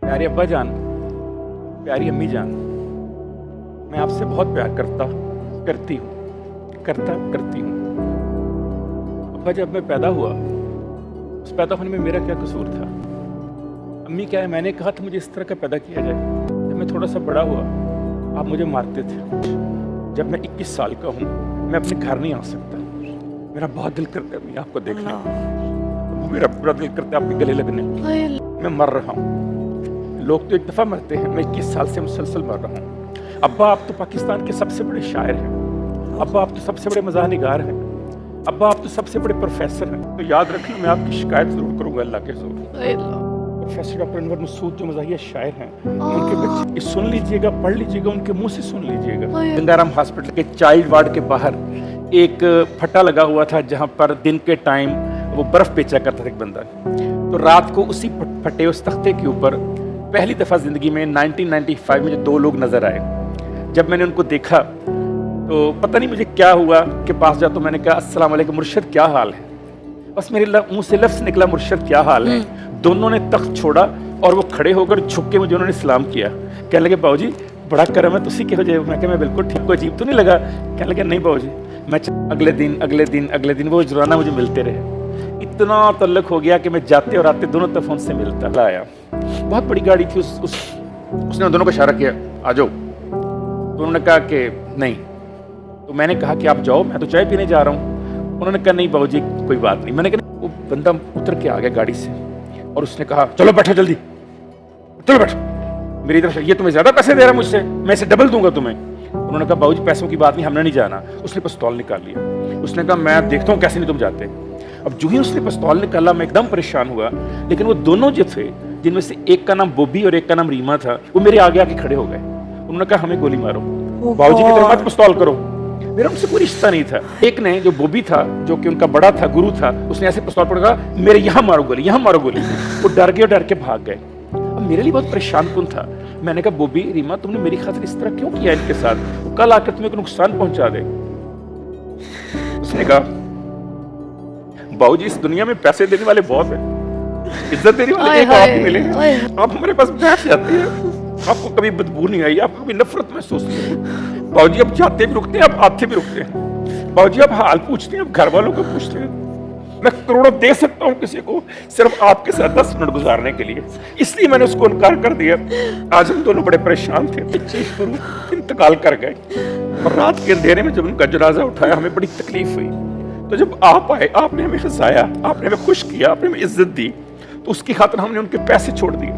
प्यारे अब्बा जान, प्यारी अम्मी जान, मैं आपसे बहुत प्यार करती हूँ। अब्बा जब मैं पैदा हुआ, उस पैदा होने में मेरा क्या कसूर था? अम्मी क्या है, मैंने कहा था मुझे इस तरह का पैदा किया जाए। जब मैं थोड़ा सा बड़ा हुआ, आप मुझे मारते थे। जब मैं 21 साल का हूँ, मैं अपने घर नहीं आ सकता। मेरा बहुत दिल करता है अम्मी आपको देखने, मेरा पूरा दिल करता है आपके गले लगने। मैं मर रहा हूँ। लोग तो एक दफ़ा मरते हैं, मैं 21 साल से मुसलसल मर रहा हूँ। अब्बा आप तो पाकिस्तान के सबसे बड़े शायर हैं। अब्बा आप तो सबसे बड़े मज़ाह निगार हैं। अब्बा आप तो सबसे बड़े प्रोफेसर हैं। तो याद रखना, मैं आपकी शिकायत ज़रूर करूँगा अल्लाह के ज़रूर। प्रोफेसर डॉक्टर अनवर मसूद जो मज़ाहिया शायर हैं, उनके बच्चे सुन लीजिएगा, पढ़ लीजिएगा, उनके मुँह से सुन लीजिएगा। गंगाराम हॉस्पिटल के चाइल्ड वार्ड के बाहर एक फट्टा लगा हुआ था, जहाँ पर दिन के टाइम वो बर्फ़ बेचा करता था एक बंदा। तो रात को उसी फटे उस तख्ते के ऊपर पहली दफ़ा ज़िंदगी में 1995 में जो 2 लोग नज़र आए। जब मैंने उनको देखा तो पता नहीं मुझे क्या हुआ कि पास जा, तो मैंने कहा अस्सलाम वालेकुम मुर्शद, क्या हाल है? बस मेरे मुंह से लफ्ज़ निकला, मुर्शद क्या हाल है? दोनों ने तख्त छोड़ा और वो खड़े होकर झुक के मुझे उन्होंने सलाम किया। कहने लगे बाबूजी बड़ा करम है, तुसी किहो जे? मैं कहा मैं बिल्कुल ठीक, कोई अजीब तो नहीं लगा? कहने लगे नहीं बाबूजी। मैं अगले दिन वो रोज़ाना मुझे मिलते रहे। इतना तल्लुक हो गया कि मैं जाते और आते दोनों तरफ उनसे मिलता आया। बहुत बड़ी गाड़ी थी, उसने दोनों को इशारा किया आ जाओ। तो उन्होंने कहा कि नहीं। तो मैंने कहा कि आप जाओ, मैं तो चाय पीने जा रहा हूँ। उन्होंने कहा नहीं बाबूजी कोई बात नहीं। मैंने कहा वो बंदा उतर के आ गया गाड़ी से और उसने कहा चलो बैठो जल्दी, चलो बैठो मेरी तरफ से, ये तुम्हें ज्यादा पैसे दे रहा है मुझसे, मैं इसे डबल दूंगा तुम्हें। उन्होंने कहा बाबूजी पैसों की बात नहीं, हमने नहीं जाना। उसने पिस्तौल निकाल लिया। उसने कहा मैं देखता हूँ कैसे नहीं तुम जाते। अब जो ही उसने पिस्तौल निकाला, मैं एकदम परेशान हुआ। लेकिन वो दोनों जो थे, जिनमें से एक का नाम बोबी और एक का नाम रीमा था, वो मेरे आगे आके खड़े हो गए। उन्होंने कहा हमें गोली मारो, बाबूजी की तरफ मत पिस्तौल करो। मेरा उनसे कोई रिश्ता नहीं था। एक ने जो बोबी था, जो कि उनका बड़ा था, गुरु था, उसने ऐसे पिस्तौल पकड़ा, मेरे यहाँ मारो गोली, यहाँ मारो गोली। वो डर गए और डर के भाग गए। अब मेरे लिए बहुत परेशान कुन था। मैंने कहा बोबी रीमा तुमने मेरी खातिर इस तरह क्यों किया इनके साथ? वो कल आकर तुम्हें कोई नुकसान पहुंचा दे। उसने कहा बाबूजी इस दुनिया में पैसे देने वाले बहुत हैं, इज्जत देने वाले एक आप ही मिले। आप हमारे पास बैठ जाती है, आपको कभी बदबू नहीं आई, आपको कभी नफरत महसूस नहीं हुई। बाबूजी अब जाते भी रुकते हैं, अब आते भी रुकते हैं। बाबूजी अब हाल पूछते हैं, अब घर वालों को पूछते हैं। मैं करोड़ों दे सकता हूँ किसी को सिर्फ आपके साथ 10 मिनट गुजारने के लिए, इसलिए मैंने उसको इनकार कर दिया। आज हम दोनों बड़े परेशान थे। इंतकाल कर गए और रात के अंधेरे में जब उनका जनाजा उठाया, हमें बड़ी तकलीफ हुई। तो जब आप आए, आपने हमें हंसाया, आपने हमें खुश किया, आपने हमें इज्जत दी, तो उसकी खातिर हमने उनके पैसे छोड़ दिए।